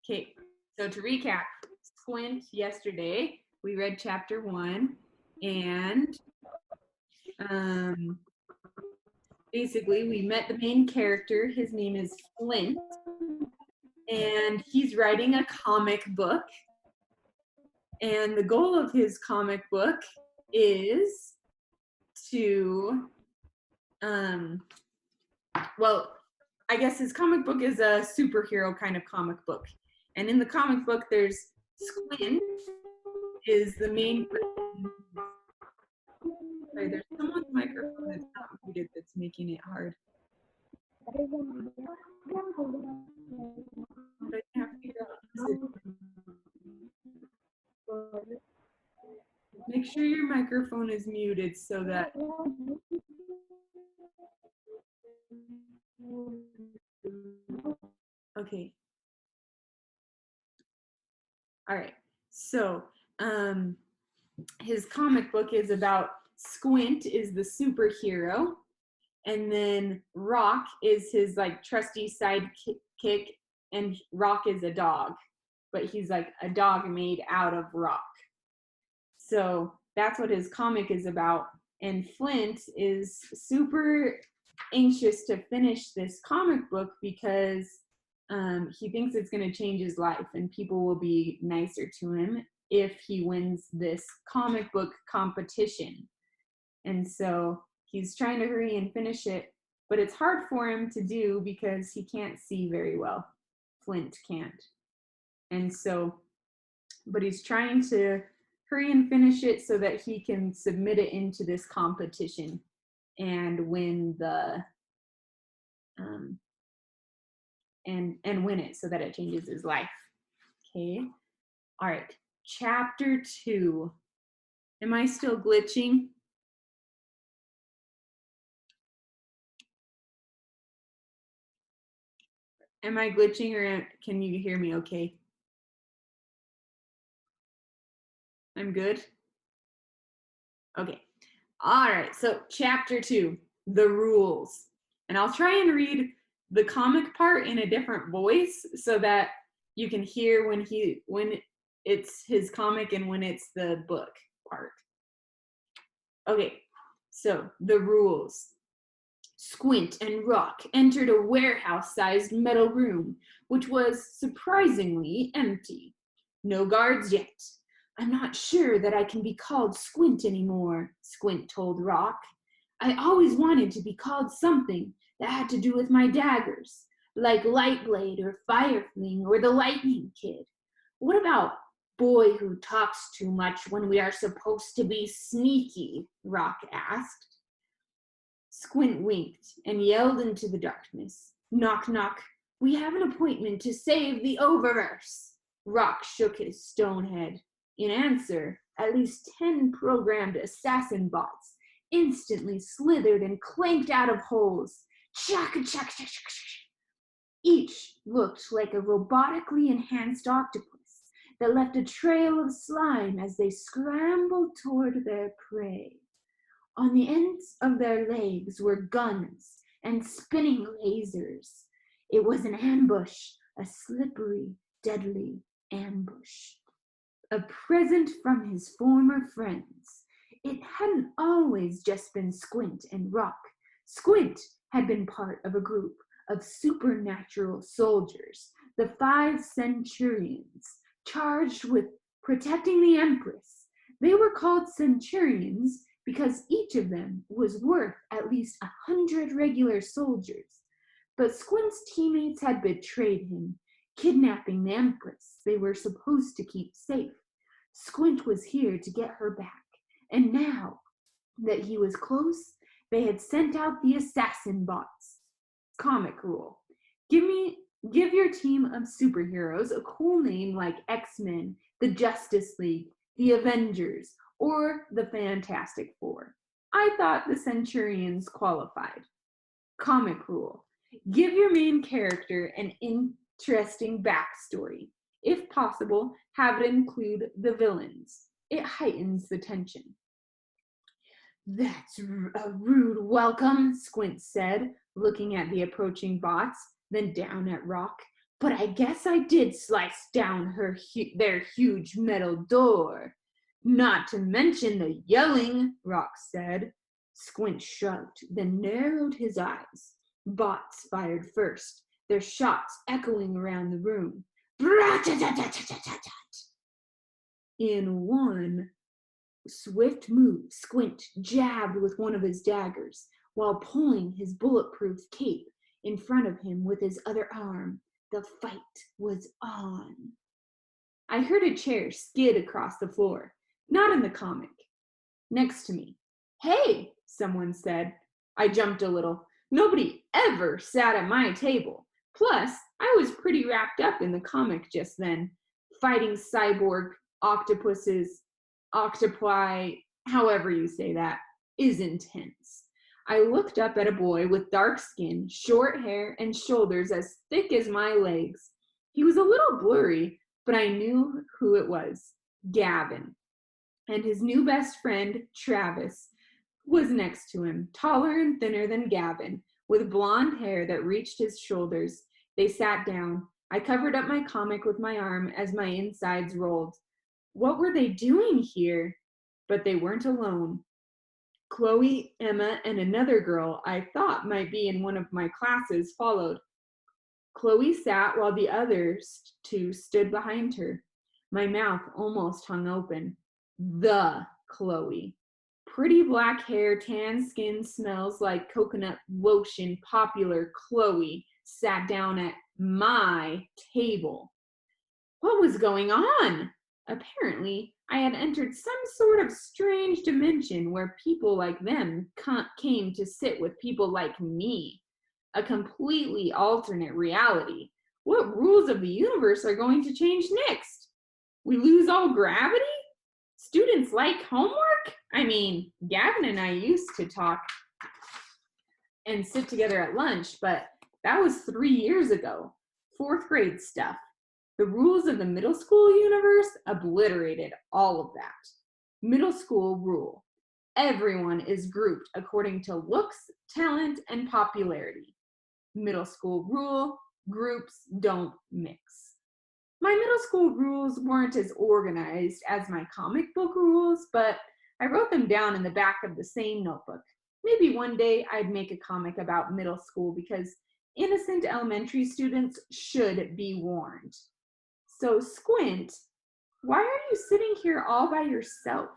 Okay, so to recap, Squint yesterday, we read chapter 1, and basically we met the main character. His name is Flint, and he's writing a comic book. And the goal of his comic book is to, well, I guess his comic book is a superhero kind of comic book. And in the comic book, there's Squint is the main person. Sorry, there's someone's microphone that's not muted that's making it hard. But I can't figure out. Make sure your microphone is muted so that. Okay. All right. So, his comic book is about Squint is the superhero, and then Rock is his like trusty sidekick, and Rock is a dog, but he's like a dog made out of rock. So that's what his comic is about. And Flint is super anxious to finish this comic book because he thinks it's going to change his life and people will be nicer to him if he wins this comic book competition. And so he's trying to hurry and finish it, but it's hard for him to do because he can't see very well. Flint can't. And so, but he's trying to hurry and finish it so that he can submit it into this competition and win the and win it so that it changes his life. Okay. All right. Chapter 2. Am I still glitching? Am I glitching or can you hear me okay? I'm good? Okay. All right. So chapter 2, the rules. And I'll try and read the comic part in a different voice so that you can hear when it's his comic and when it's the book part. Okay. So the rules. Squint and Rock entered a warehouse-sized metal room, which was surprisingly empty. No guards yet. I'm not sure that I can be called Squint anymore, Squint told Rock. I always wanted to be called something that had to do with my daggers, like Lightblade or Firefling or the Lightning Kid. What about boy who talks too much when we are supposed to be sneaky? Rock asked. Squint winked and yelled into the darkness. Knock, knock. We have an appointment to save the Oververse. Rock shook his stone head. In answer, at least 10 programmed assassin bots instantly slithered and clanked out of holes. Chaka, chaka, chaka, chaka. Each looked like a robotically enhanced octopus that left a trail of slime as they scrambled toward their prey. On the ends of their legs were guns and spinning lasers. It was an ambush, a slippery, deadly ambush. A present from his former friends. It hadn't always just been Squint and Rock. Squint had been part of a group of supernatural soldiers, the 5 Centurions, charged with protecting the Empress. They were called Centurions because each of them was worth at least 100 regular soldiers. But Squint's teammates had betrayed him, kidnapping the Empress they were supposed to keep safe. Squint was here to get her back, and now that he was close, they had sent out the assassin bots. Comic rule. Give your team of superheroes a cool name like X-Men, the Justice League, the Avengers, or the Fantastic Four. I thought the Centurions qualified. Comic rule. Give your main character an interesting backstory. If possible, have it include the villains. It heightens the tension. That's a rude welcome, Squint said, looking at the approaching bots, then down at Rock. but I guess I did slice down their huge metal door. Not to mention the yelling, Rock said. Squint shrugged, then narrowed his eyes. Bots fired first, their shots echoing around the room. In one swift move, Squint jabbed with one of his daggers while pulling his bulletproof cape in front of him with his other arm. The fight was on. I heard a chair skid across the floor, not in the comic, next to me. Hey, someone said. I jumped a little. Nobody ever sat at my table. Plus, I was pretty wrapped up in the comic just then. Fighting cyborg octopuses, octopi, however you say that, is intense. I looked up at a boy with dark skin, short hair, and shoulders as thick as my legs. He was a little blurry, but I knew who it was. Gavin. And his new best friend, Travis, was next to him, taller and thinner than Gavin, with blonde hair that reached his shoulders. They sat down. I covered up my comic with my arm as my insides rolled. What were they doing here? But they weren't alone. Chloe, Emma, and another girl I thought might be in one of my classes followed. Chloe sat while the others two stood behind her. My mouth almost hung open. The Chloe. Pretty black hair, tan skin, smells like coconut lotion, popular Chloe sat down at my table. What was going on? Apparently, I had entered some sort of strange dimension where people like them came to sit with people like me. A completely alternate reality. What rules of the universe are going to change next? We lose all gravity? Students like homework? I mean, Gavin and I used to talk and sit together at lunch, but that was 3 years ago. 4th grade stuff. The rules of the middle school universe obliterated all of that. Middle school rule. Everyone is grouped according to looks, talent, and popularity. Middle school rule, groups don't mix. My middle school rules weren't as organized as my comic book rules, but I wrote them down in the back of the same notebook. Maybe one day I'd make a comic about middle school because innocent elementary students should be warned. So, Squint, why are you sitting here all by yourself?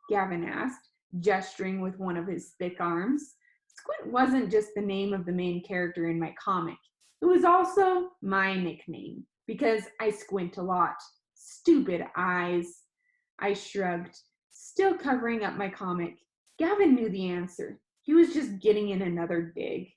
Gavin asked, gesturing with one of his thick arms. Squint wasn't just the name of the main character in my comic. It was also my nickname, because I squint a lot. Stupid eyes. I shrugged, still covering up my comic. Gavin knew the answer. He was just getting in another dig.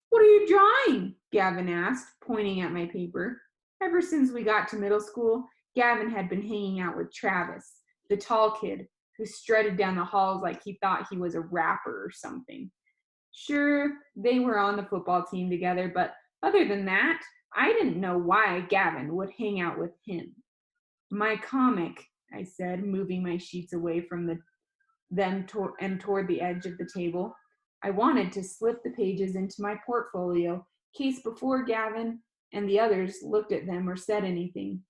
What are you drawing? Gavin asked, pointing at my paper. Ever since we got to middle school, Gavin had been hanging out with Travis, the tall kid who strutted down the halls like he thought he was a rapper or something. Sure, they were on the football team together, but other than that, I didn't know why Gavin would hang out with him. My comic, I said, moving my sheets away from them toward the edge of the table. I wanted to slip the pages into my portfolio, case before Gavin and the others looked at them or said anything.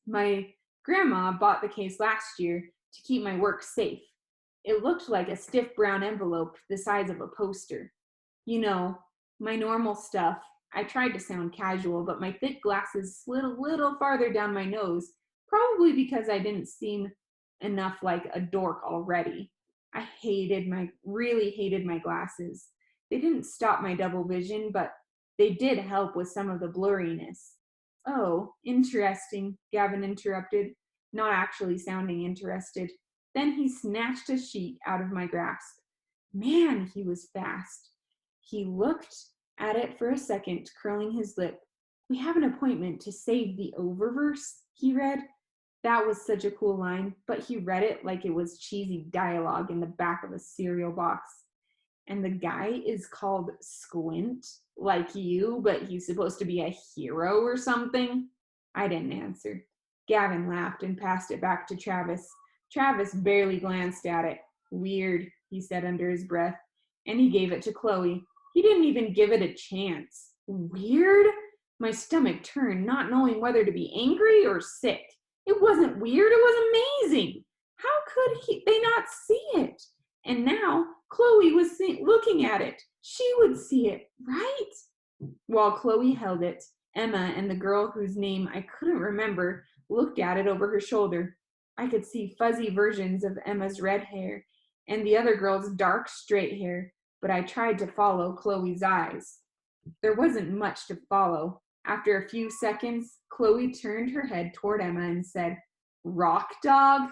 My grandma bought the case last year to keep my work safe. It looked like a stiff brown envelope the size of a poster. You know, my normal stuff. I tried to sound casual, but my thick glasses slid a little farther down my nose, probably because I didn't seem enough like a dork already. I really hated my glasses. They didn't stop my double vision, but they did help with some of the blurriness. Oh, interesting, Gavin interrupted, not actually sounding interested. Then he snatched a sheet out of my grasp. Man, he was fast. He looked at it for a second, curling his lip. We have an appointment to save the Oververse, he read. That was such a cool line, but he read it like it was cheesy dialogue in the back of a cereal box. And the guy is called Squint, like you, but he's supposed to be a hero or something? I didn't answer. Gavin laughed and passed it back to Travis. Travis barely glanced at it. Weird, he said under his breath, and he gave it to Chloe. He didn't even give it a chance. Weird? My stomach turned, not knowing whether to be angry or sick. It wasn't weird, it was amazing. How could they not see it? And now Chloe was looking at it. She would see it, right? While Chloe held it, Emma and the girl whose name I couldn't remember looked at it over her shoulder. I could see fuzzy versions of Emma's red hair and the other girl's dark, straight hair, but I tried to follow Chloe's eyes. There wasn't much to follow. After a few seconds, Chloe turned her head toward Emma and said, "Rock dog?"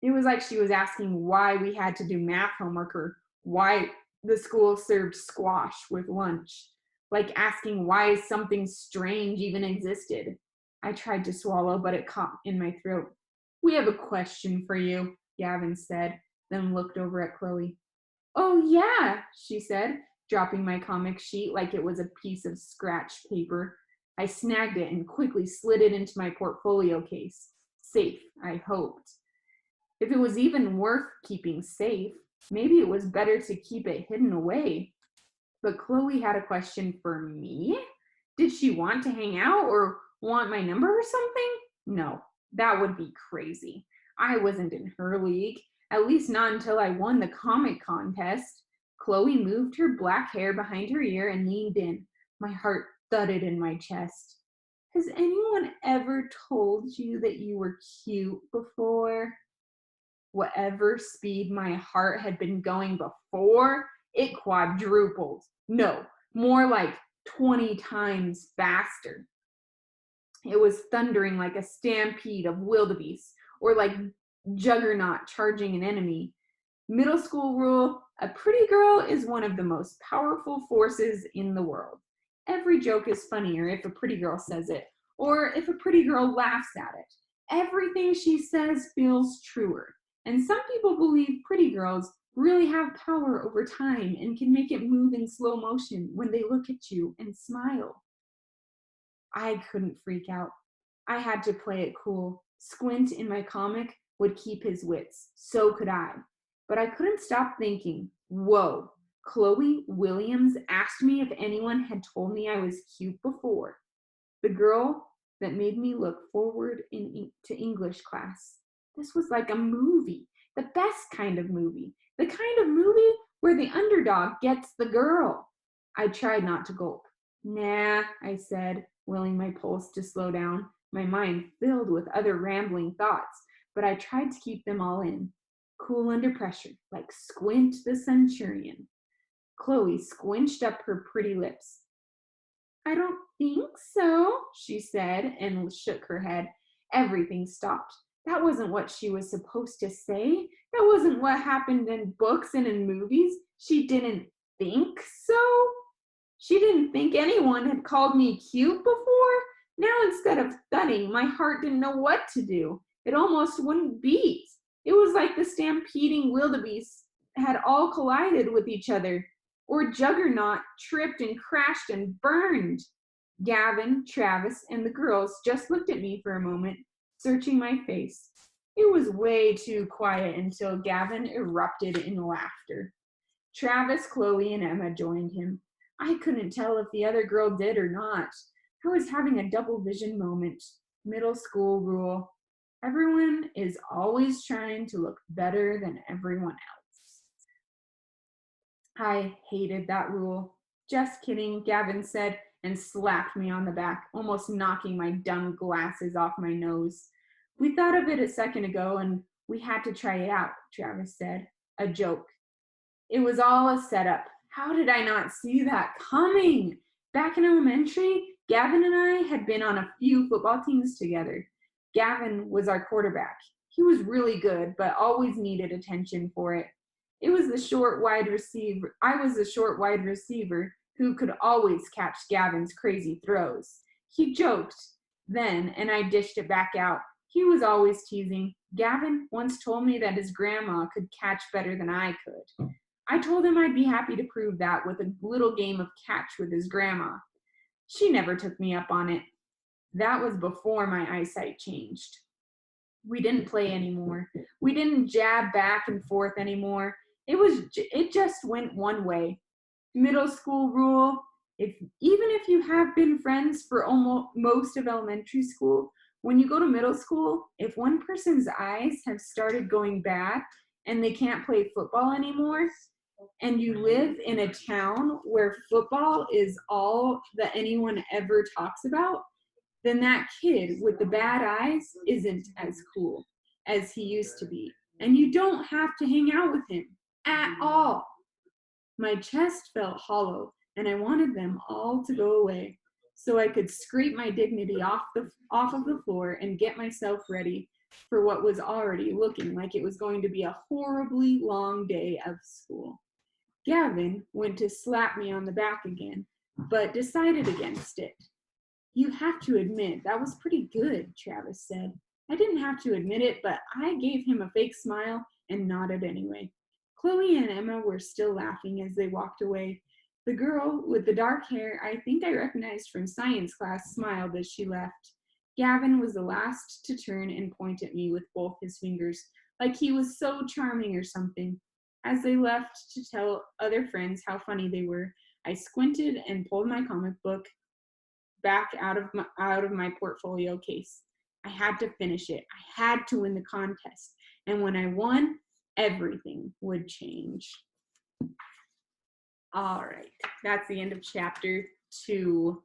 It was like she was asking why we had to do math homework or why the school served squash with lunch, like asking why something strange even existed. I tried to swallow, but it caught in my throat. "We have a question for you," Gavin said, then looked over at Chloe. "Oh, yeah," she said, dropping my comic sheet like it was a piece of scratch paper. I snagged it and quickly slid it into my portfolio case. Safe, I hoped. If it was even worth keeping safe, maybe it was better to keep it hidden away. But Chloe had a question for me? Did she want to hang out or want my number or something? No, that would be crazy. I wasn't in her league, at least not until I won the comic contest. Chloe moved her black hair behind her ear and leaned in. My heart thudded in my chest. Has anyone ever told you that you were cute before? Whatever speed my heart had been going before, it quadrupled. No, more like 20 times faster. It was thundering like a stampede of wildebeest, or like Juggernaut charging an enemy. Middle school rule: a pretty girl is one of the most powerful forces in the world. Every joke is funnier if a pretty girl says it, or if a pretty girl laughs at it. Everything she says feels truer. And some people believe pretty girls really have power over time and can make it move in slow motion when they look at you and smile. I couldn't freak out. I had to play it cool. Squint in my comic would keep his wits. So could I. But I couldn't stop thinking, whoa, Chloe Williams asked me if anyone had told me I was cute before. The girl that made me look forward to English class. This was like a movie, the best kind of movie, the kind of movie where the underdog gets the girl. I tried not to gulp. Nah, I said, willing my pulse to slow down, my mind filled with other rambling thoughts, but I tried to keep them all in. Cool under pressure, like Squint the centurion. Chloe squinched up her pretty lips. I don't think so, she said, and shook her head. Everything stopped. That wasn't what she was supposed to say. That wasn't what happened in books and in movies. She didn't think so. She didn't think anyone had called me cute before. Now instead of thudding, my heart didn't know what to do. It almost wouldn't beat. It was like the stampeding wildebeest had all collided with each other, or Juggernaut tripped and crashed and burned. Gavin, Travis, and the girls just looked at me for a moment, searching my face. It was way too quiet until Gavin erupted in laughter. Travis, Chloe, and Emma joined him. I couldn't tell if the other girl did or not. I was having a double vision moment. Middle school rule. Everyone is always trying to look better than everyone else. I hated that rule. Just kidding, Gavin said, and slapped me on the back, almost knocking my dumb glasses off my nose. We thought of it a second ago, and we had to try it out, Travis said. A joke. It was all a setup. How did I not see that coming? Back in elementary, Gavin and I had been on a few football teams together. Gavin was our quarterback. He was really good, but always needed attention for it. I was the short wide receiver who could always catch Gavin's crazy throws. He joked then, and I dished it back out. He was always teasing. Gavin once told me that his grandma could catch better than I could. I told him I'd be happy to prove that with a little game of catch with his grandma. She never took me up on it. That was before my eyesight changed. We didn't play anymore. We didn't jab back and forth anymore. It just went one way. Middle school rule: Even if you have been friends for almost most of elementary school, when you go to middle school, if one person's eyes have started going bad and they can't play football anymore, and you live in a town where football is all that anyone ever talks about, then that kid with the bad eyes isn't as cool as he used to be. And you don't have to hang out with him at all. My chest felt hollow, and I wanted them all to go away so I could scrape my dignity off of the floor and get myself ready for what was already looking like it was going to be a horribly long day of school. Gavin went to slap me on the back again, but decided against it. You have to admit, that was pretty good, Travis said. I didn't have to admit it, but I gave him a fake smile and nodded anyway. Chloe and Emma were still laughing as they walked away. The girl with the dark hair I think I recognized from science class smiled as she left. Gavin was the last to turn and point at me with both his fingers, like he was so charming or something. As they left to tell other friends how funny they were, I squinted and pulled my comic book back out of my portfolio case. I had to finish it. I had to win the contest. And when I won, everything would change. All right, that's the end of chapter 2.